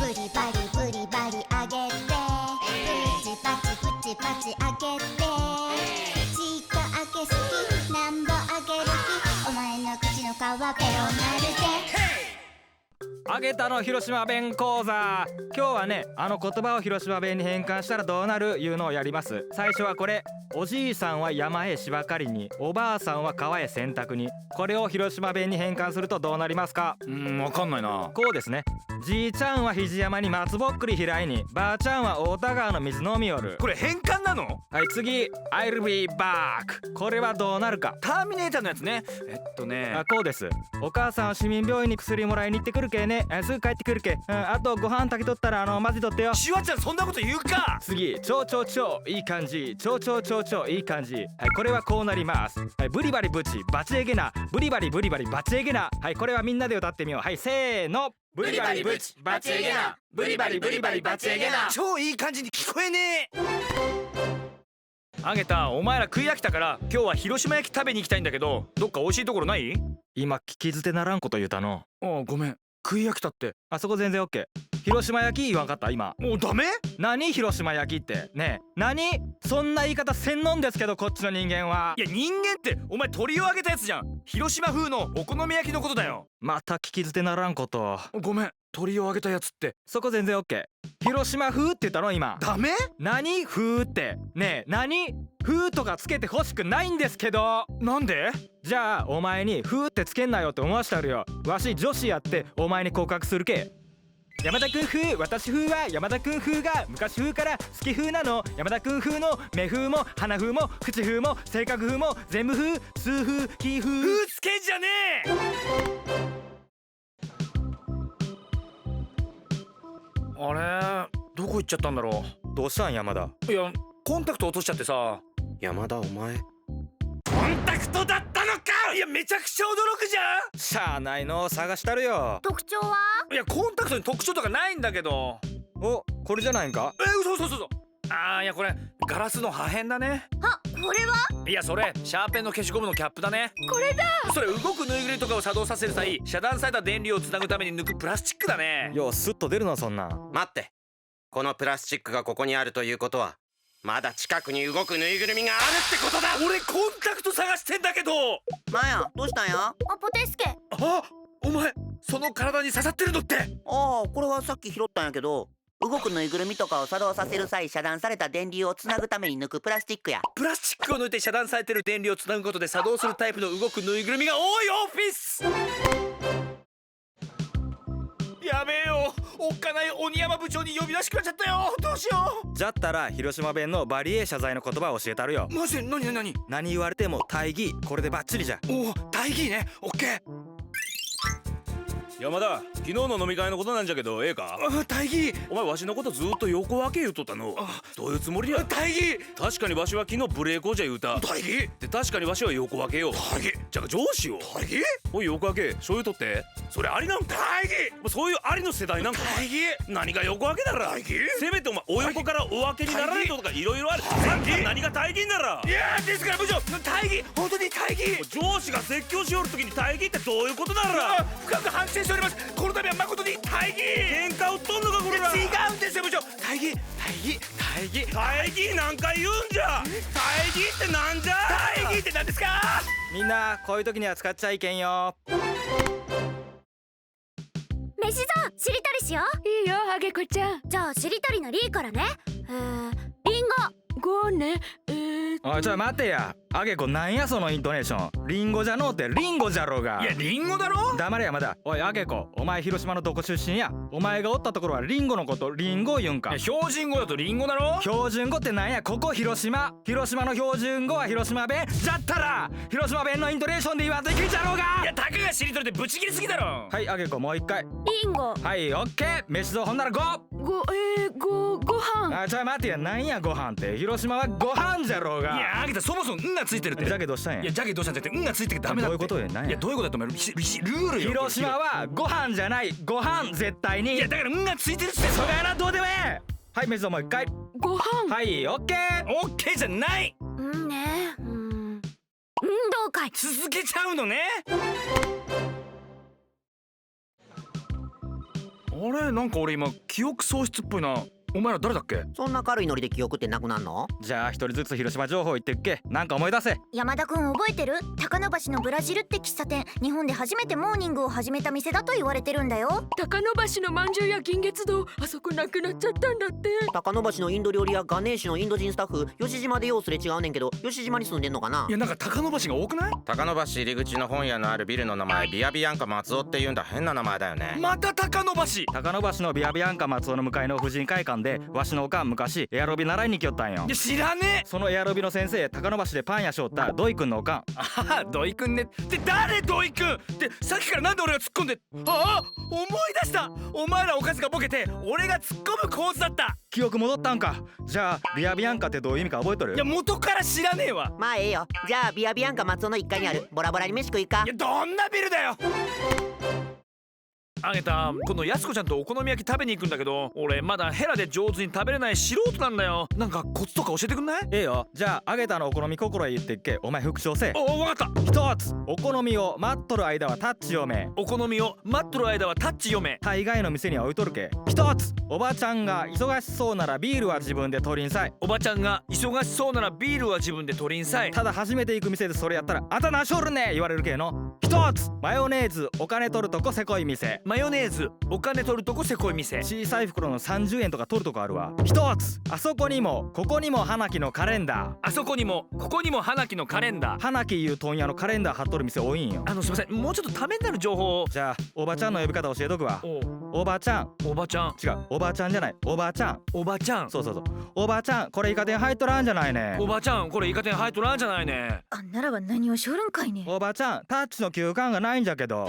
ブリバリブリバリあげて、プチパチプチパチあげて、ちかあげすきなんぼあげるき、お前の口の皮ペロなるで。あげたの広島弁講座。今日はね、あの言葉を広島弁に変換したらどうなるいうのをやります。最初はこれ。おじいさんは山へ芝刈りに、おばあさんは川へ洗濯に。これを広島弁に変換するとどうなりますか？わかんないな。こうですね。じいちゃんは肘山に松ぼっくり拾いに、ばあちゃんは太田川の水飲みよる。これ変換なの？はい、次 I'll be back。 これはどうなるか？ターミネーターのやつね。こうです。お母さんは市民病院に薬もらいに行ってくるけね。すぐ帰ってくるけ。あとご飯炊きとったら混ぜとってよ。シュワちゃんそんなこと言うか。次ちょいい感じ。ちょいい感じ。はい、これはこうなります。はい、ブリバリブチバチエゲナ、ブリバリブリバリバチエゲナ。はい、これはみんなで歌ってみよう。はい、せーの。ブリバリブチバチエゲナ、ブリバリブリバリバチエゲナ。超いい感じに聞こえねえ。あげた、お前ら食い飽きたから今日は広島焼き食べに行きたいんだけど、どっか美味しいところない？今聞き捨てならんこと言うたの。ごめん、食い飽きたって。あそこ全然オッケー。広島焼き言わんかった今。もうダメ？何広島焼きってねえ、何そんな言い方せんのんですけど、こっちの人間は。いや人間ってお前鳥をあげたやつじゃん。広島風のお好み焼きのことだよ。また聞き捨てならんこと。ごめん、鳥をあげたやつって。そこ全然オッケー。広島風って言ったの今。ダメ？何風ってねえ、何風とかつけてほしくないんですけど。なんで？じゃあお前に風ってつけんなよって思わしてあるよ。わし女子やってお前に告白するけ。山田くん風、私風は山田くん風が昔風から好き風なの。山田くん風の目風も鼻風も口風も性格風も全部風、数風、気風。風つけんじゃねえ。あれ、どこ行っちゃったんだろう。どうしたん山田？いや、コンタクト落としちゃってさ。山田お前コンタクトだったのか。いや、めちゃくちゃ驚くじゃん。しゃあないの、探したるよ。特徴は？いや、コンタクトに特徴とかないんだけど。お、これじゃないんか？嘘。いや、これガラスの破片だね。あ、これは？いや、それシャーペンの消しゴムのキャップだね。これだ。それ動くぬいぐるみとかを作動させる際、遮断された電流をつなぐために抜くプラスチックだね。ようスッと出るな、そんな。待って、このプラスチックがここにあるということは、まだ近くに動くぬいぐるみがあるってことだ。俺コンタクト探してんだけど。マヤ、どうしたんや？あ、ポテスケ。あ、お前その体に刺さってるのって。これはさっき拾ったんやけど、動くぬいぐるみとかを作動させる際、遮断された電流をつなぐために抜くプラスチックや。プラスチックを抜いて遮断されてる電流をつなぐことで作動するタイプの動くぬいぐるみが多いオフィス。やべえよ、おっかない鬼山部長に呼び出しくなっちゃったよ。どうしよう。じゃったら広島弁のバリエ謝罪の言葉を教えたるよ。マジで？何？何言われても大義、これでバッチリじゃ。おお、大義ね。オッケー。山田、昨日の飲み会のことなんじゃけど、ええか？大義。お前わしのことずっと横分け言うとったの。どういうつもりや？大義。確かにわしは昨日ブレーコーじゃ言うた。大義。で、確かにわしは横分けよ。大義。じゃあ上司を。大義。おい横分け、醤油取って。それありなんか？大義。そういうありの世代なんか？大義。何が横分けだら？大義。せめてお前お横からお分けにならないととかいろいろある。さっき何が大義なら？いやー、ですから部長、大義、本当に大義。上司が説教しよるときに大義ってどういうことだら？深く反省しております。この度は誠に大義。喧嘩売っとんのかこれら？違うんですよ部長。大義なんか言うんじゃ。大義ってなんじゃ？大義って何ですか？みんなこういう時には使っちゃいけんよ。飯ぞ、しりとりしよう。いいよ、あげこちゃん。じゃあしりとりのリーからね。リンゴ。5ね。おいちょい待てや。あげこなんやそのイントネーション。リンゴじゃのうてリンゴじゃろうが。いや、リンゴだろ。黙れやまだ。おいあげこ、お前広島のどこ出身や？お前がおったところはリンゴのことリンゴ言うんか？標準語だとリンゴだろ。標準語ってなんや？ここ広島の標準語は広島弁じゃったら広島弁のイントネーションで言わんといけんじゃろうが。いや、たかがしりとりでブチ切りすぎだろ。はいあげこ、もう一回。リンゴ。はいオッケー。飯ぞほんならご飯。ちょい待てや。なんやご飯って。広島はご飯じゃろうが。いや、あげた、そもそもんがついてるって。じゃけどうしたんや？いや、じゃけどうしたんってんがついてるダメだって。どういうことや？なんや？いや、どういうことだと思う？ルールよ。広島はご飯じゃない。ご飯絶対に。いや、だからんがついてるって。そがやな、どうでもええ。はい飯ぞもう一回。ご飯。はいオッケー。オッケーじゃない。ねえ。運動会。続けちゃうのね。あれなんか俺今記憶喪失っぽいな。お前ら誰だっけ？そんな軽いノリで記憶ってなくなんの？じゃあ一人ずつ広島情報言ってっけ。なんか思い出せ。山田くん覚えてる？高野橋のブラジルって喫茶店、日本で初めてモーニングを始めた店だと言われてるんだよ。高野橋のまんじゅうや銀月堂、あそこなくなっちゃったんだって。高野橋のインド料理屋ガネーシュのインド人スタッフ、吉島でようすれ違うねんけど、吉島に住んでんのかな？いやなんか高野橋が多くない？高野橋入り口の本屋のあるビルの名前ビアビアンカ松尾っていうんだ。変な名前だよね。また高野橋。高野橋のビアビアンカ松尾の向かいの婦人会館でわしのおかん昔エアロビ習いに来よったんよ。いや知らねえ。そのエアロビの先生、高野橋でパン屋しょった土井くんのおかん。あは土井くんね。って誰土井くんってさっきからなんで俺が突っ込んで。ああ思い出した。お前らおかずがボケて俺が突っ込む構図だった。記憶戻ったんか。じゃあビアビアンカってどういう意味か覚えとる？いや元から知らねえわ。まあええよ。じゃあビアビアンカ松尾の1階にあるボラボラに飯食いか。いやどんなビルだよ。あげた、今度やすこちゃんとお好み焼き食べに行くんだけど、俺まだヘラで上手に食べれない素人なんだよ。なんかコツとか教えてくんない？ええよ。じゃああげたのお好み心得言ってっけ。お前復唱せ。おおわかった。一つ、お好みを待っとる間はタッチ読め。お好みを待っとる間はタッチ読め。大概の店には置いとるけ。一つ、おばちゃんが忙しそうならビールは自分で取りんさい。おばちゃんが忙しそうならビールは自分で取りんさい。ただ初めて行く店でそれやったらあんた何しょるね言われるけの。一つ、マヨネーズお金取るとこせこい店。マヨネーズお金取るとこせこい店。小さい袋の30円とか取るとこあるわ。一つ、あそこにもここにも花木のカレンダー。あそこにもここにも花木のカレンダー。花木いう問屋のカレンダー貼っとる店多いんよ。すいません、もうちょっとためになる情報を。じゃあおばちゃんの呼び方教えとくわ。おおばちゃん。おばちゃん。違う、おばちゃんじゃない、おばちゃん。おばちゃん。そうそうそう、おばちゃん、これイカ天入っとらんじゃないね。おばちゃんこれイカ天入っとらんじゃないね。あんならは何をしょるんかいね。おばちゃん、タッチの休館がないんじゃけど。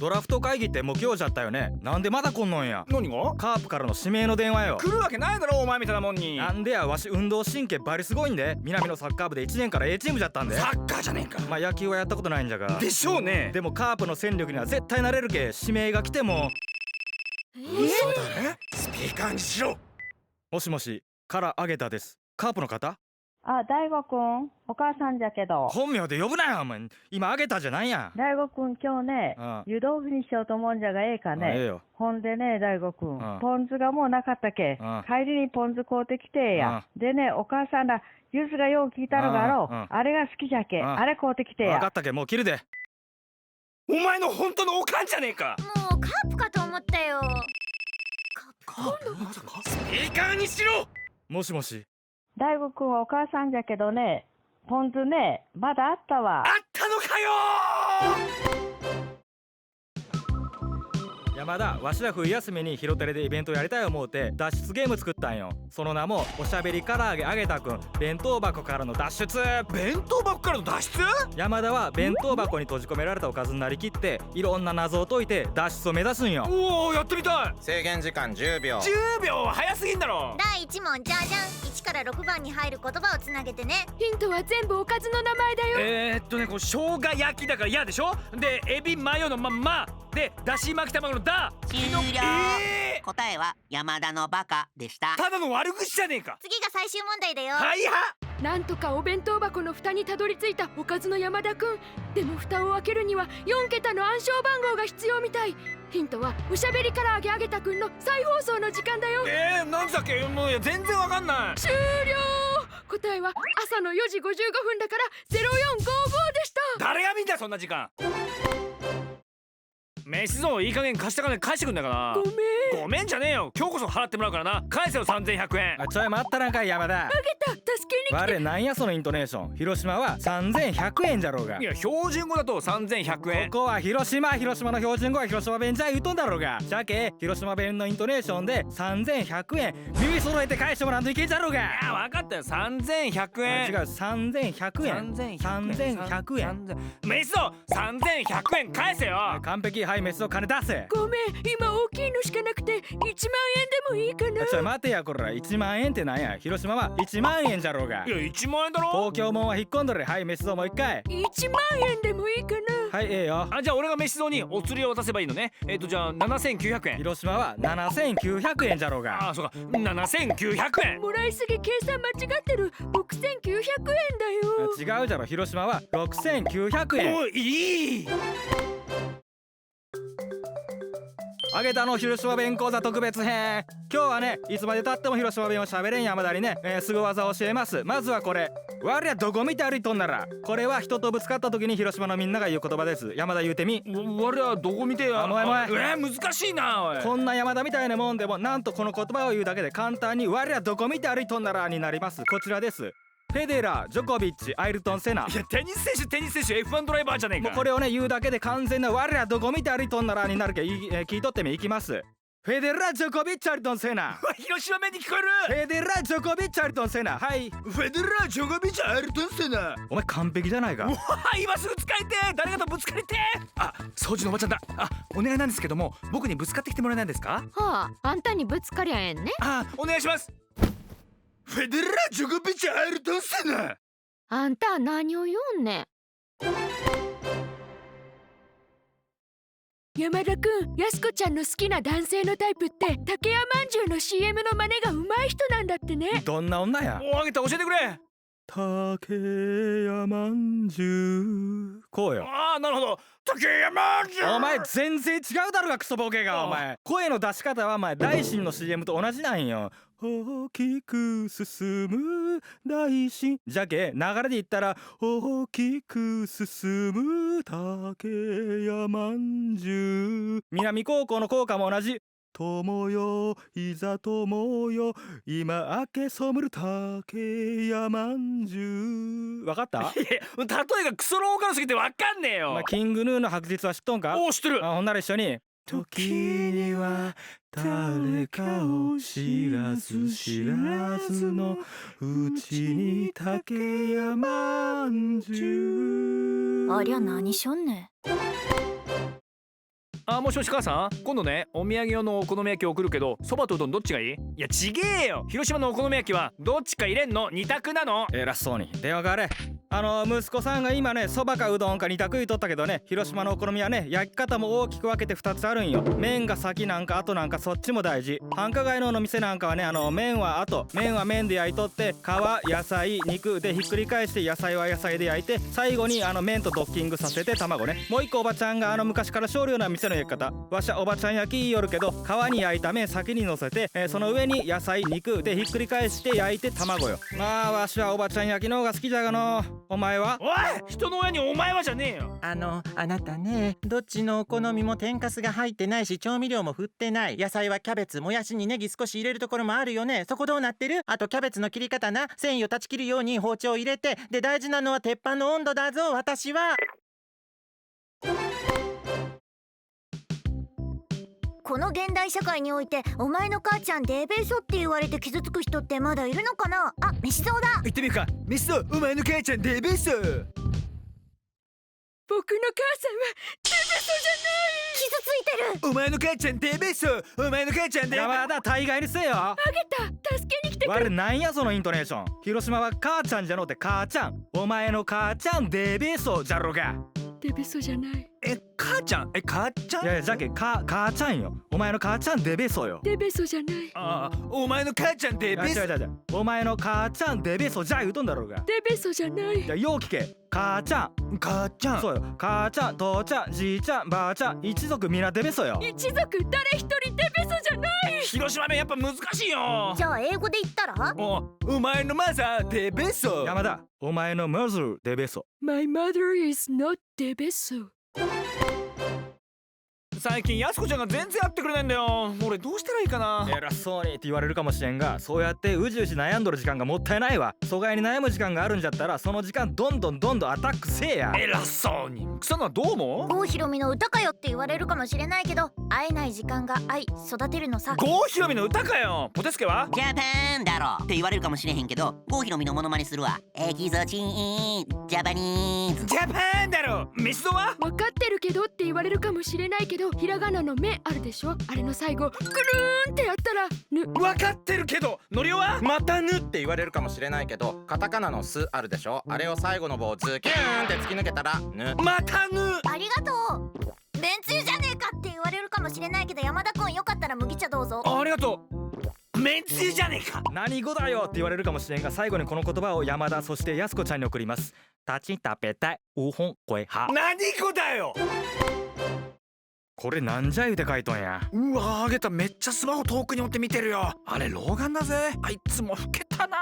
ドラフト会議ってもう今日じゃったよね。なんでまだ来んのんや。何が？カープからの指名の電話よ。来るわけないだろお前みたいなもんに。なんでや、わし運動神経バリすごいんで。南のサッカー部で1年から A チームじゃったんで。サッカーじゃねえか。まあ野球はやったことないんじゃが。でしょうね。でもカープの戦力には絶対なれるけ。指名が来ても。そうだね。スピーカーにしろ。もしもし、からあげたです。カープの方？あ、大悟くん、お母さんじゃけど。本名で呼ぶなよお前。今あげたじゃないや。大悟くん、今日ね、湯豆腐にしようと思うんじゃがええかね。ええよ。ほんでね、大悟くん、ポン酢がもうなかったけ。帰りにポン酢買うてきてや。でね、お母さんら、ユースがよう聞いたのがあろう。あれが好きじゃけ。あれ買うてきてや。分かったけ、もう切るで。お前の本当のおかんじゃねえか。もうカープかと思ったよ。スピーカーにしろ。もしもし。大悟くんはお母さんじゃけどね、ポン酢ね、まだあったわ。あったのかよ。山田、わしら冬休みにヒロテレでイベントやりたい思うて脱出ゲーム作ったんよ。その名もおしゃべり唐揚げあげたくん弁当箱からの脱出。弁当箱からの脱出？山田は弁当箱に閉じ込められたおかずになりきっていろんな謎を解いて脱出を目指すんよ。おお、やってみたい。制限時間10秒。10秒は早すぎんだろ。第1問じゃじゃん。1から6番に入る言葉をつなげてね。ヒントは全部おかずの名前だよ。こう生姜焼きだからやでしょ。でエビマヨのまでだし巻き卵のだ。終了。答えは山田のバカでした。ただの悪口じゃねえか。次が最終問題だよ。はいは。なんとかお弁当箱の蓋にたどり着いたおかずの山田くん。でも蓋を開けるには4桁の暗証番号が必要みたい。ヒントはおしゃべり唐揚げあげたくんの再放送の時間だよ。なんだっけ。もう全然わかんない。終了。答えは朝の4時55分だから0455でした。誰が見たそんな時間。飯ぞ、いい加減貸した金返してくんだから。ごめん。ごめんじゃねえよ。今日こそ払ってもらうからな。返せよ3100円。ちょい待ったなんかい山田。あげた、助けに来て。我なんやそのイントネーション。広島は3100円じゃろうが。いや標準語だと3100円。ここは広島の標準語は広島弁じゃ言うとんだろうが。じゃけ広島弁のイントネーションで3100円耳揃えて返してもらわんといけんじゃろうが。いや分かったよ。3100円。違う、3100円。3100円。メスぞ、3100円返せよ。完璧。はい、メスの金出せ。ごめん、今大きいのしかなくて1万円でもいいかな。ちょい待てやこら。1万円ってなんや。広島は1万円じゃろうが。いや1万円だろ。東京もんは引っ込んどれ。はい、メスぞもう一回。1万円でもいいかな。はい、ええよ。じゃあ俺が飯ぞにお釣りを渡せばいいのね。じゃあ7900円。広島は7900円じゃろうが。そうか、7900円。もらいすぎ計算間違ってる。6900円だよ。違うじゃろ。広島は6900円。もういい。あげたの広島弁講座特別編。今日はね、いつまでたっても広島弁を喋れん山田にね、すぐ技を教えます。まずはこれ、我らどこ見て歩いとんなら。これは人とぶつかった時に広島のみんなが言う言葉です。山田言うてみ。我らどこ見てや。難しいなおい。こんな山田みたいなもんでも、なんとこの言葉を言うだけで簡単に我らどこ見て歩いとんならになります。こちらです。フェデラー、ジョコビッチ、アイルトン・セナ。いや、テニス選手 F1 ドライバーじゃねえか。もうこれをね言うだけで完全な我らどこ見て歩いとんならになるけ、聞いとってみ。いきます。フェデラー、ジョコビッチ、アイルトン・セナ。広島弁に聞こえる。フェデラー、ジョコビッチ、アイルトン・セナ。はい。フェデラー、ジョコビッチ、アイルトン・セナ。お前完璧じゃないか。今すぐ使いて。誰かとぶつかりて。あ、掃除のおばちゃんだ。お願いなんですけども、僕にぶつかってきてもらえないですか。はあ、あんたにぶつかりゃええんね。お願いします。フェデラー、ジョコビッチ、アイルトン・セナ。あんた何を言うんねん。山田くん、やすこちゃんの好きな男性のタイプって竹谷まんじゅうの CM の真似がうまい人なんだってね。どんな女や。あげた、教えてくれ。竹谷まんじゅう。こうよ。なるほど。竹谷まんじゅう。お前全然違うだろが、クソボケが。お前声の出し方はお前大臣の CM と同じなんよ。大きく進む大臣じゃけ、流れで言ったら大きく進む竹谷まんじゅう。南高校の校歌も同じ。友よいざ友よ今明け染むる竹谷まんじゅう。わかった？いや、例えがクソローカルすぎてわかんねえよ。キングヌーの白日は知っとんか？知ってる。ほんなら一緒に。時には誰かを知らず知らずのうちに竹谷まんじゅう。ありゃ何しょんね。もしもし母さん、今度ねお土産用のお好み焼き送るけど、そばとうどんどっちがいい？いやちげえよ。広島のお好み焼きはどっちか入れんの2択なの。偉そうに電話があれ。息子さんが今ねそばかうどんか2択言いとったけどね、広島のお好みはね焼き方も大きく分けて2つあるんよ。麺が先なんか後なんかそっちも大事。繁華街の店なんかはね麺は後、麺は麺で焼いとって皮、野菜、肉でひっくり返して野菜は野菜で焼いて最後に麺とドッキングさせて卵ね。もう一個おばちゃんが昔から少量な店の焼き方。わしはおばちゃん焼きよるけど皮に焼いた麺先に乗せて、その上に野菜肉でひっくり返して焼いて卵よ。わしはおばちゃん焼きの方が好きじゃがの。お前は？おい、人の親にお前はじゃねえよ。あなたね、どっちのお好みも天かすが入ってないし調味料も振ってない。野菜はキャベツ、もやしにネギ少し入れるところもあるよね。そこどうなってる？あとキャベツの切り方な、繊維を断ち切るように包丁を入れて、で大事なのは鉄板の温度だぞ。私はこの現代社会においてお前の母ちゃんデーベーソって言われて傷つく人ってまだいるのかな。飯そうだ。行ってみるか。飯そう、お前の母ちゃんデーベーソ。僕の母さんはデベソじゃない。傷ついてる。お前の母ちゃんデーベーソ。お前の母ちゃんデーベーソ。山田大概にせよ。あげた、助けに来てくれ。我なんやそのイントネーション。広島は母ちゃんじゃのうて母ちゃん。お前の母ちゃんデベソじゃろが。デベソじゃない。母ちゃん？母ちゃん？いやじゃけ母ちゃんよ。お前の母ちゃんデベソよ。デベソじゃない。お前の母ちゃんデベソ。お前の母ちゃんデベソじゃ言うとんだろうが。デベソじゃない。いやよう聞け。母ちゃん。母ちゃん。そうよ。母ちゃん、父ちゃん、じいちゃん、ばあちゃん、一族みなデベソよ。一族誰一人デベソじゃない。広島弁やっぱ難しいよ。じゃあ英語で言ったら？お前のマザーデベソ。山田、お前のマザーデベソ。 My mother is not デベソ。最近やすこちゃんが全然会ってくれないんだよ。俺どうしたらいいかな。偉そうにって言われるかもしれんが、そうやってうじうじ悩んどる時間がもったいないわ。疎外に悩む時間があるんじゃったらその時間どんどんアタックせえや。偉そうに。草野はどう思う？郷ひろみの歌かよって言われるかもしれないけど、会えない時間が愛育てるのさ。郷ひろみの歌かよ。ポテスケは？ジャパンだろって言われるかもしれへんけど、郷ひろみのモノマネするわ。エキゾチンジャパニーズ。ジャパンだろ。メシドは？分かってるけどって言われるかもしれないけど、ひらがなの目あるでしょ。あれの最後ぐるーんってやったらぬ。分かってるけど。のりおは？またぬって言われるかもしれないけど、カタカナのすあるでしょ。あれを最後の棒をズキューンって突き抜けたらぬ。またぬ。ありがとう。めんつゆじゃねえかって言われるかもしれないけど、山田くんよかったら麦茶どうぞ。ありがとう。めんつゆじゃねえか。何語だよって言われるかもしれんが、最後にこの言葉を山田そしてやすこちゃんに送ります。立ち食べたいウホン声は。何語だよ。これなんじゃ言うて書いとんや。うわ、あげためっちゃスマホ遠くに持って見てるよ。あれ老眼だぜ。あいつも老けたな。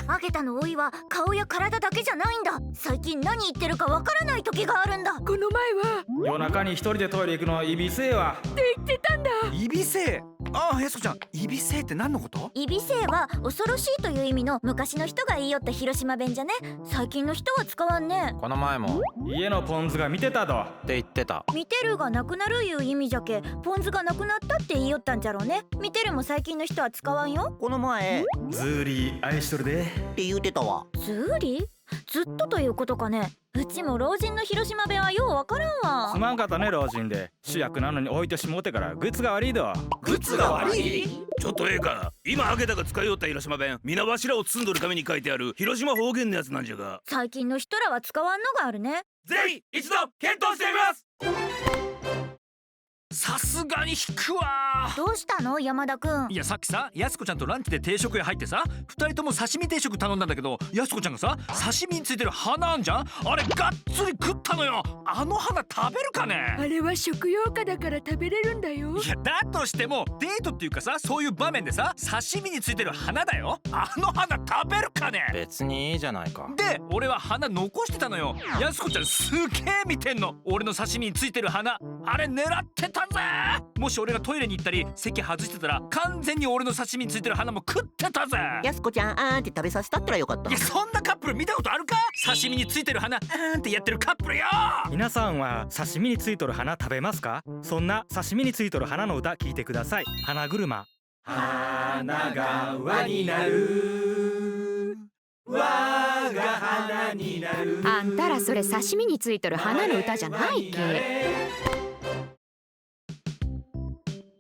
あげたの老いは顔や体だけじゃないんだ。最近何言ってるかわからない時があるんだ。この前は夜中に一人でトイレ行くのいびせえわ。って言ってたんだ。イビセイ。ああ、やすこちゃん、イビセイって何のこと？イビセイは恐ろしいという意味の昔の人が言いよった広島弁じゃね。最近の人は使わんね。この前も家のポン酢が見てたとって言ってた。見てるがなくなるいう意味じゃけ、ポン酢がなくなったって言いよったんじゃろうね。見てるも最近の人は使わんよ。この前っズーリー愛しとるで。て言うてたわ。ずーり？ずっとということかね。うちも老人の広島弁はようわからんわ。すまんかったね老人で。主役なのに置いてしもうてからグッズが悪いど。グッズが悪い？ちょっとええか。今あげたが使いよった広島弁、皆柱を包んどる紙に書いてある広島方言のやつなんじゃが、最近の人らは使わんのがあるね。ぜひ一度検討してみます。さすがに引くわ。どうしたの山田くん。いや、さっきさ、やすこちゃんとランチで定食屋入ってさ、2人とも刺身定食頼んだんだけど、やすこちゃんがさ、刺身についてる花あんじゃん、あれがっつり食ったのよ。あの花食べるかね。あれは食用花だから食べれるんだよ。いや、だとしてもデートっていうかさ、そういう場面でさ、刺身についてる花だよ。あの花食べるかね。別にいいじゃないか。で、俺は花残してたのよ。やすこちゃんすげえ見てんの。俺の刺身についてる花、あれ狙ってたぜ。もし俺がトイレに行ったり席外してたら、完全に俺の刺身についてる花も食ってたぜ。やすこちゃんあーんって食べさせたったらよかった。いや、そんなカップル見たことあるか。刺身についてる花あーんってやってるカップルよ。皆さんは刺身についとる花食べますか？そんな刺身についとる花の歌聞いてください。花車。花が輪になる、輪が花になる。あんたらそれ刺身についとる花の歌じゃないけ。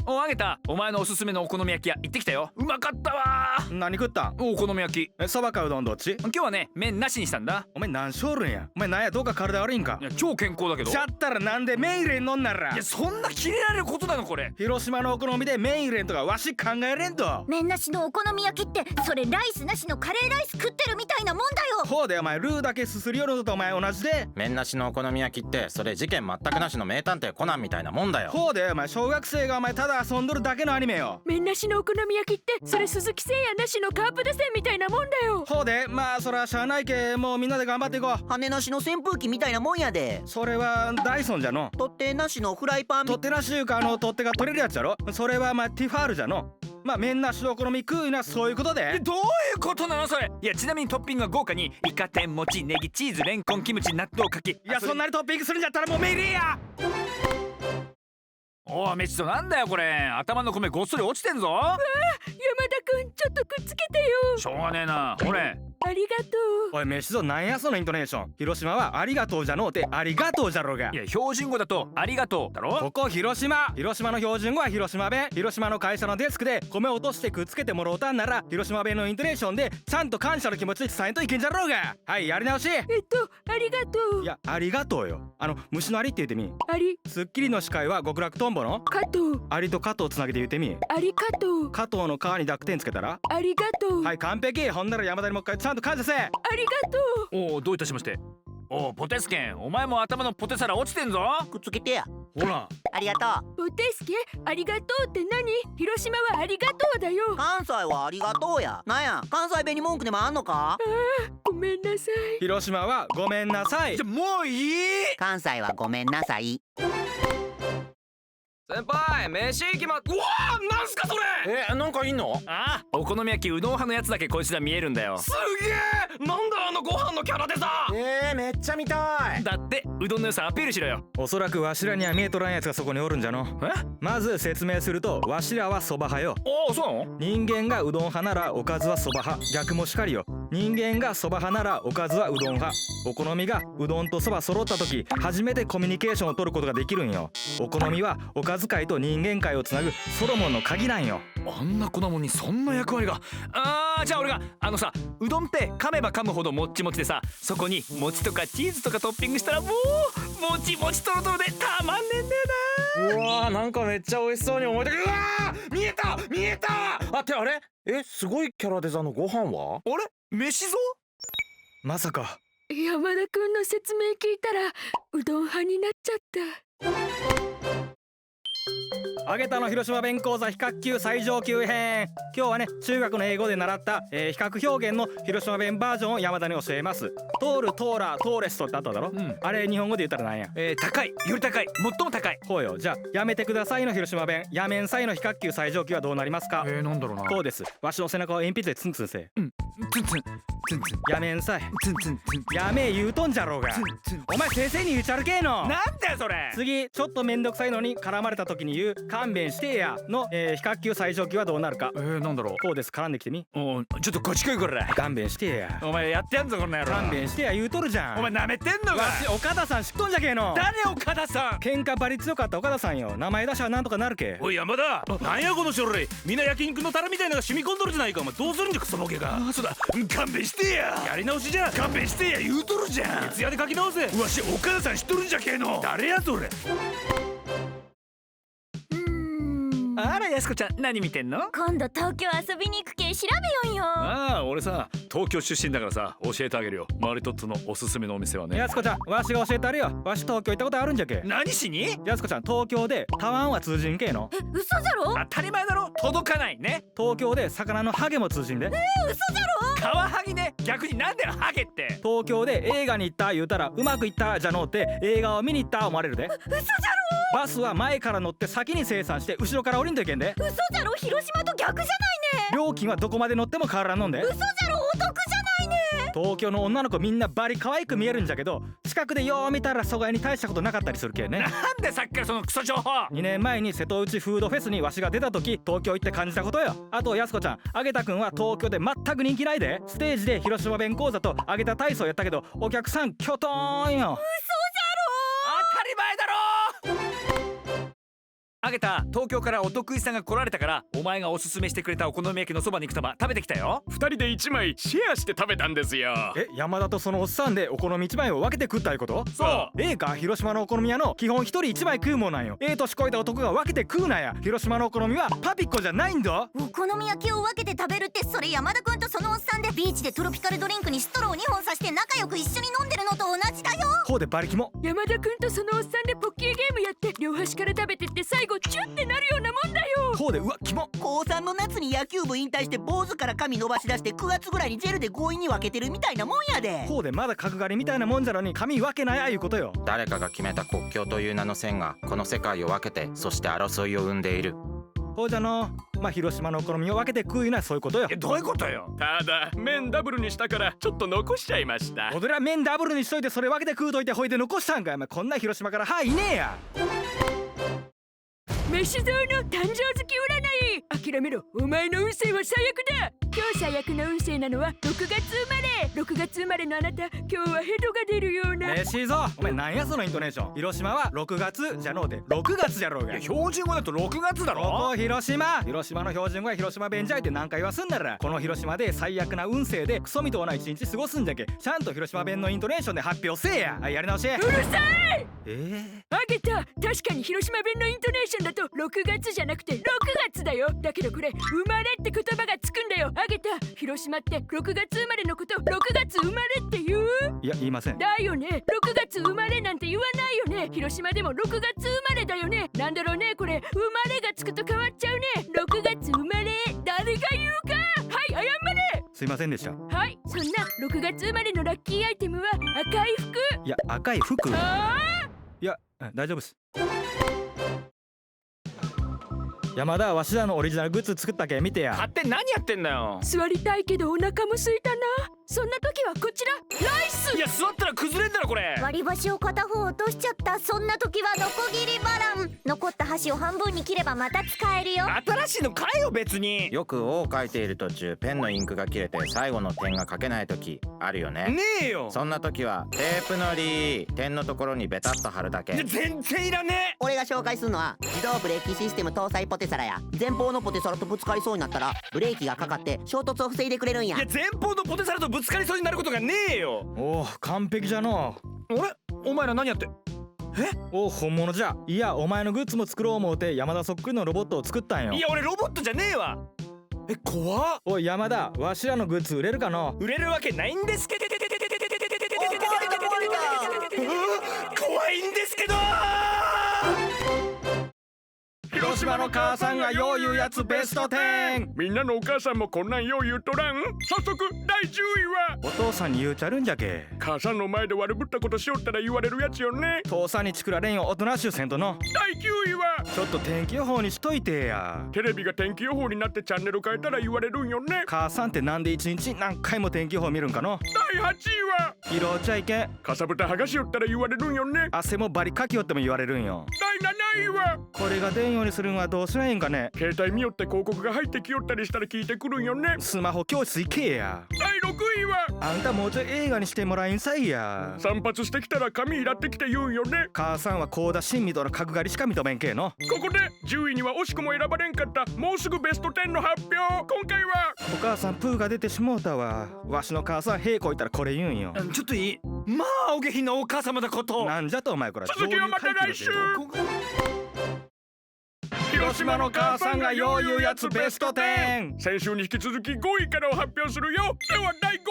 お、あげた、お前のおすすめのお好み焼き屋行ってきたよ。うまかったわ。何食ったん？お好み焼き。そばかうどんどっち？今日はね、麺なしにしたんだ。お前何しょるんや。お前なんや、どうか体悪いんか？いや、超健康だけど。じゃったらなんで麺入れんのんなら。いや、そんな切れられることなのこれ。広島のお好みで麺入れんとかわし考えれんと。麺なしのお好み焼きって、それライスなしのカレーライス食ってるみたいなもんだよ。ほうでお前ルーだけすすり寄るのとお前同じで。麺なしのお好み焼きってそれ事件全くなしの名探偵コナンみたいなもんだよ。ほうでお前小学生がお前ただ遊んどるだけのアニメよ。麺なしのお好み焼きってそれ鈴木誠也なしのカープ打線みたいなもんだよ。ほうでまあそらしゃあないけ、もうみんなで頑張っていこう。羽なしの扇風機みたいなもんやで。それはダイソンじゃの。取っ手なしのフライパン取っ手なしいうか取っ手が取れるやつやろ。それはまあティファールじゃの。まあ麺なしのお好み食うな、そういうことで。どういうことなのそれ。いや、ちなみにトッピングは豪華にイカ天餅ネギチーズレンコンキムチ納豆かき。いや、そんなにトッピングするんじゃったらもう麺入れや。おいメチと、なんだよこれ。頭の米ごっそり落ちてんぞ。山田くんちょっとくっつけてよ。しょうがねえな。ほれ、ありがとう。おい飯ぞ、なんやそのイントネーション。広島はありがとうじゃのうてありがとうじゃろうが。いや、標準語だとありがとうだろ。ここ広島の標準語は広島弁。広島の会社のデスクで米落としてくっつけてもろうたんなら、広島弁のイントネーションでちゃんと感謝の気持ちで伝えんといけんじゃろうが。はい、やり直し。ありがとう。いや、ありがとうよ。虫のアリって言ってみ。アリ。スッキリの司会は極楽とんぼの加藤。アリと加藤つなげて言ってみ。ありがとう。加藤の川に濁点つけたらありがとう。はい、完璧。ほんなら山田にもう一回ちゃんと感謝せ。ありがとう。おお、どういたしまして。おお、ポテスケン、お前も頭のポテサラ落ちてんぞ。くっつけてや。ほら、ありがとポテスケ、ありがとうって何？広島はありがとうだよ。関西はありがとうや。なんや、関西弁に文句でもあんのか？ごめんなさい。広島はごめんなさい。じゃもういい。関西はごめんなさい。先輩、飯行きま。うわー、なんすかそれ。なんかいんの？ああ、お好み焼きうどん派のやつだけこいつら見えるんだよ。すげえ。なんだご飯のキャラでさ。めっちゃ見たい。だってうどんの良さアピールしろよ。おそらくわしらには見えとらんやつがそこにおるんじゃの。まず説明すると、わしらはそば派よ。おお、そうなの？人間がうどん派ならおかずはそば派。逆もしかりよ。人間がそば派ならおかずはうどん派。お好みがうどんとそば揃った時、初めてコミュニケーションを取ることができるんよ。お好みはおかず界と人間界をつなぐソロモンの鍵なんよ。あんな粉もんにそんな役割が。じゃあ俺がさ、うどんって噛めば噛むほどもっちもちでさ、そこに餅とかチーズとかトッピングしたらもうもちもちとろとろでたまんねんだよな。うわー、なんかめっちゃ美味しそうに思えてくる。うわー、見えた。あって、あれすごいキャラデザのご飯は？あれ、飯ぞ。まさか。山田くんの説明聞いたらうどん派になっちゃった。あげたの広島弁講座比較級最上級編。今日はね中学の英語で習った、比較表現の広島弁バージョンを山田に教えます。トール、トーラー、トーレストってあっただろ、あれ日本語で言ったらなんや。高い、より高い、最も高い。ほうよ。じゃあやめてくださいの広島弁、やめんさいの比較級最上級はどうなりますか？なんだろうな。こうです。わしの背中を鉛筆でツンツンせえ。ツンツンツンツン。やめんさい。ツンツンツン。やめ言うとんじゃろうが。お前先生に言うちゃるけえの。なんだよそれ。次ちょっとめんどくさいのに絡まれた時に言う勘弁してやの、比較級最上級はどうなるか。なんだろう。こうです。絡んできてみ。ちょっとこっち来いこれ。勘弁してや。お前やってやんぞこの野郎。勘弁してや言うとるじゃん。お前なめてんのか。わし岡田さん知っとんじゃけえの。誰岡田さん。喧嘩バリ強かった岡田さんよ。名前出しゃなんとかなるけ。おい山田、なんやこの書類。みんな焼肉のタレみたいなのが染み込んどるじゃないか。お前どうするんじゃクソボケが。そうだ、勘弁してや。やり直しじゃ。勘弁してや言うとるじゃん。徹夜で書き直せ。わし岡田さん知っとるんじゃけえの。誰やそれ。あらやすこちゃん何見てんの？今度東京遊びに行くけ調べよんよ。ああ、俺さ東京出身だからさ教えてあげるよ。マリトッツォのおすすめのお店はね。やすこちゃんわしが教えてあるよ。わし東京行ったことあるんじゃけ。何しに？やすこちゃん東京でタワンは通じんけえの。嘘じゃろ？当たり前だろ。届かないね。東京で魚のハゲも通じんで。嘘じゃろ？カワハギね。逆になんだよハゲって。東京で映画に行った言うたらうまくいったじゃのうて映画を見に行った思われるで。嘘じゃろ？バスは前から乗って先に生産して後ろから降りんといけんで。嘘じゃろ？広島と逆じゃないね。料金はどこまで乗っても変わらんのんで。嘘じゃろ？お得じゃないね。東京の女の子みんなバリ可愛く見えるんじゃけど近くでよう見たらそがいに大したことなかったりするけね。なんでさっきからそのクソ情報。2年前に瀬戸内フードフェスにわしが出た時東京行って感じたことよ。あとやすこちゃんあげたくんは東京で全く人気ないで。ステージで広島弁講座とあげた体操やったけどお客さんキョトーンよ。嘘じゃろ？当たり前だろ。あげた東京からお得意さんが来られたからお前がおすすめしてくれたお好み焼きのそば肉玉食べてきたよ。2人で1枚シェアして食べたんですよ。山田とそのおっさんでお好み1枚を分けて食ったいうこと？そう。か広島のお好み屋の基本1人1枚食うもんなんよ。年越えた男が分けて食うなや。広島のお好みはパピコじゃないんだ。お好み焼きを分けて食べるってそれ山田くんとそのおっさんでビーチでトロピカルドリンクにストロー2本刺して仲良く一緒に飲んでるのと同じだよ。ほうで馬力も。山田くんとそのおっさんでポッキーゲームやって両端から食べてって最後チュってなるようなもんだよ。ほうでうわキモ。高3の夏に野球部引退して坊主から髪伸ばし出して9月ぐらいにジェルで強引に分けてるみたいなもんやで。ほうでまだ角刈りみたいなもんじゃろに髪分けないあいうことよ。誰かが決めた国境という名の線がこの世界を分けてそして争いを生んでいる。ほうじゃの広島のお好みを分けて食ういうのはそういうことよ。どういうことよ。ただ麺ダブルにしたからちょっと残しちゃいました。おどりゃ麺ダブルにしといてそれ分けて食うといてほいで残したんかい。こんな広島からいねえや。飯蔵の誕生月占い諦めろ。お前の運勢は最悪だ。今日最悪な運勢なのは6月生まれ。6月生まれのあなた今日はヘドが出るような。飯蔵お前なんやそのイントネーション。広島は6月じゃのうで6月じゃろうが。標準語だと6月だろ。ここ広島の標準語は広島弁じゃいって何回言わすんだら。この広島で最悪な運勢でクソみとうな一日過ごすんじゃけ。ちゃんと広島弁のイントネーションで発表せえや。やり直し。うるさい。あげた確かに広島弁のイントネーションだと6月じゃなくて6月だよ。だけどこれ生まれって言葉がつくんだよ。あげた広島って6月生まれのこと6月生まれって言う？いや言いません。だよね。6月生まれなんて言わないよね。広島でも6月生まれだよね。なんだろうねこれ生まれがつくと変わっちゃうね。6月生まれ誰が言うか。はい謝れ。すいませんでした。はい、そんな6月生まれのラッキーアイテムは赤い服。いや赤い服。いや大丈夫っす。山田わしらのオリジナルグッズ作ったけ見てや。勝手に何やってんだよ。座りたいけどお腹も空いたな。そんな時はこちらライス。いや座ったら崩れんだろこれ。割り箸を片方落としちゃった。そんな時はノコギリバラン。残った箸を半分に切ればまた使えるよ。新しいの買えよ別に。よく「を」を書いている途中ペンのインクが切れて最後の点が書けない時あるよね。ねえよ。そんな時はテープのり点のところにベタッと貼るだけ。全然いらねえ。俺が紹介するのは自動ブレーキシステム搭載ポテサラや。前方のポテサラとぶつかりそうになったらブレーキがかかって衝突を防いでくれるんや。いや前方のポテサラとぶつかりそうになることがねえよ。おお完璧じゃの。あれお前ら何やって。お本物じゃ。いやお前のグッズも作ろう思うて山田そっくりのロボットを作ったんよ。いや俺ロボットじゃねえわ。怖っ。おい山田わしらのグッズ売れるかの。売れるわけないんですけど。怖いんですけど。広広島の母さんがよう言うやつベスト10。みんなのお母さんもこんなんよう言うとらん。早速第10位はお父さんに言うちゃるんじゃけ。母さんの前で悪ぶったことしよったら言われるやつよね。父さんにチクられんよおとなしゅうせんとの。第9位はちょっと天気予報にしといてや。テレビが天気予報になってチャンネル変えたら言われるんよね。母さんってなんで一日何回も天気予報見るんかの。第8位は拾っちゃいけん。かさぶた剥がしよったら言われるんよね。汗もバリかきよっても言われるんよ。第7位はこれが出んようにするんはどうすりゃいいんかね。携帯見よって広告が入ってきよったりしたら聞いてくるんよね。スマホ教室行けや。第6位はあんたもうちょい映画にしてもらいんさいや。散髪してきたら髪洗ってきて言うんよね。母さんは高田新水戸の角刈りしか認めんけえの。ここで10位には惜しくも選ばれんかったもうすぐベスト10の発表。今回はお母さんプーが出てしもうたわ。わしの母さん屁こいたらこれ言うんよ。ちょっといい。まあお下品なお母様だこと。なんじゃとお前こら。続きはまた来週。広島の母さんがよう言うやつベスト10。先週に引き続き5位からを発表するよ。では第5位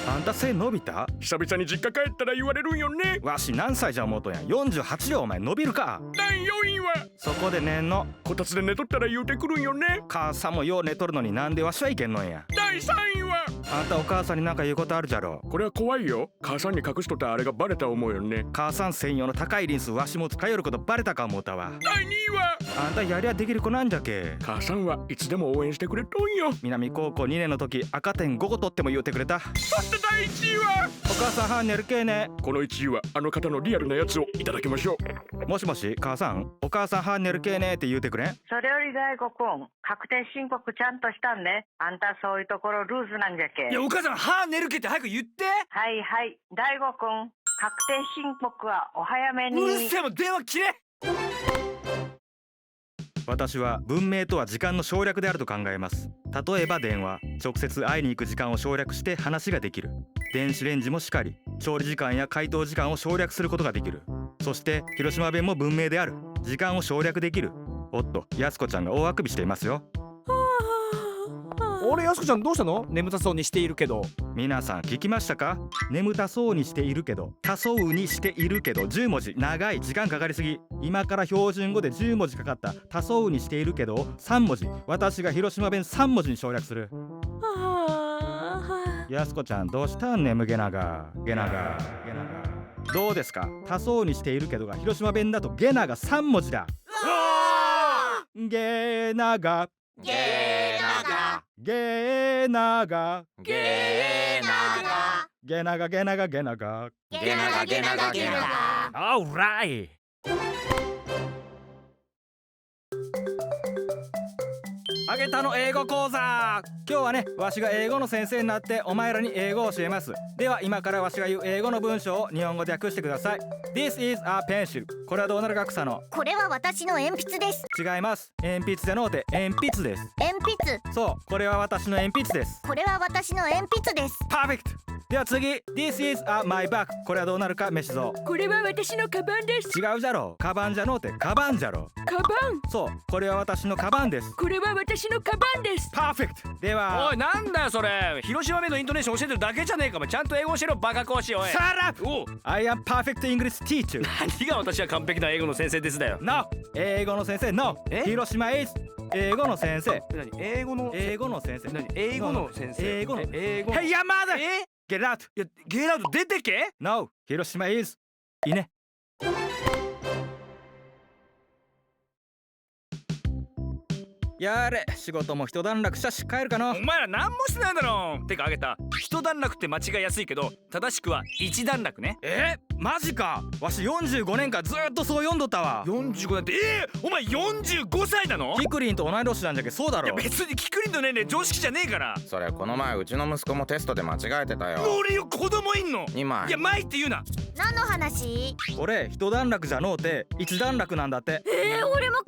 はあんた背伸びた。久々に実家帰ったら言われるんよね。わし何歳じゃ思うとんや。48両お前伸びるか。第4位はそこで寝んの。こたつで寝とったら言うてくるんよね。母さんもよう寝とるのになんでわしはいけんのんや。第3位はあんたお母さんになんか言うことあるじゃろ。これは怖いよ。母さんに隠しとったあれがバレた思うよね。母さん専用の高いリンスわしも使いよることバレたか思うたわ。第2位はあんたやりゃできる子なんじゃけ。母さんはいつでも応援してくれとんよ。南高校2年の時赤点5個取っても言うてくれた。そして第1位はお母さんは寝るけね。この1位はあの方のリアルなやつをいただきましょう。もしもし母さん、お母さんは寝るけねって言うてくれん。それより大悟くん、確定申告ちゃんとしたんね。あんたそういうところルーズなんじゃけ。いやお母さんは寝るけって早く言って。はいはい、大悟くん、確定申告はお早めに。うるせえもう電話切れ。私は文明とは時間の省略であると考えます。例えば電話、直接会いに行く時間を省略して話ができる。電子レンジもしかり、調理時間や解凍時間を省略することができる。そして広島弁も文明である。時間を省略できる。おっと、やすこちゃんが大あくびしていますよ。俺やすこちゃんどうしたの？眠たそうにしているけど。皆さん聞きましたか？眠たそうにしているけど、多そうにしているけど10文字長い、時間かかりすぎ。今から標準語で10文字かかった多そうにしているけど3文字。私が広島弁3文字に省略する。やすこちゃんどうしたん？眠げながげながげなが。どうですか？多そうにしているけどが広島弁だとゲナが3文字だ。ゲナがゲナガゲナガゲナガゲナガゲナガゲナガゲナガゲナガゲナガ。オーライ。あげたの英語講座。今日はね、わしが英語の先生になってお前らに英語を教えます。では今からわしが言う英語の文章を日本語で訳してください。 This is a pencil。 これはどうなるか草の。これは私の鉛筆です。違います。鉛筆じゃのうて鉛筆です。鉛筆。そう、これは私の鉛筆です。これは私の鉛筆です。パーフェクト。では次、 This is a my bag。 これはどうなるか飯蔵。これは私のカバンです。違うじゃろ。カバンじゃのうてカバンじゃろ。カバン。そう、これは私のカバンです。これは私のカバンです。パーフェクト。ではおいなんだよそれ。広島弁のイントネーション教えてるだけじゃねえか。ちゃんと英語教えろバカ講師。おい Shut up。 おう I am perfect English teacher。 何が私は完璧な英語の先生ですだよ。 No。 英語の先生 No。 広島 is 英語の先生。何英語の先生。何英語の先生。英語の英語。Hey山田。Get out。 いやゲラウド出てけ。 No。 広島 is いいね。やれ、仕事も一段落したし帰るかな。お前ら何もしてないだろ。てかあげた、一段落って間違いやすいけど正しくは一段落ね。マジか。わし45年間ずっとそう読んどったわ。45年ってお前45歳なの？キクリンと同い年なんじゃけ。そうだろ。いや別にキクリンの年齢常識じゃねえから。それこの前うちの息子もテストで間違えてたよ。俺よ子供いんの2枚。いや前って言うな。何の話？俺一段落じゃのうて一段落なんだって。俺も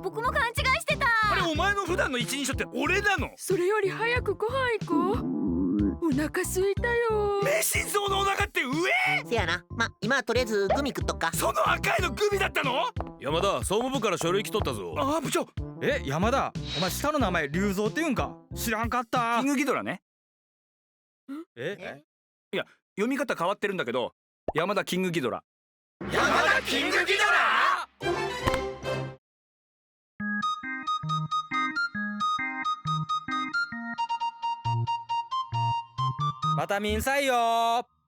僕も勘違いしてた。あれお前の普段の一人称って俺なの？それより早くご飯行こう。お腹すいたよ。飯蔵のお腹って上？せやな。今はとりあえずグミ食っとっか。その赤いのグミだったの？山田、総務部から書類来とったぞ。ああ部長。山田、お前下の名前龍蔵って言うんか？知らんかった。キングギドラね。いや読み方変わってるんだけど、山田キングギドラ。山田キングギドラ。また見んさいよ。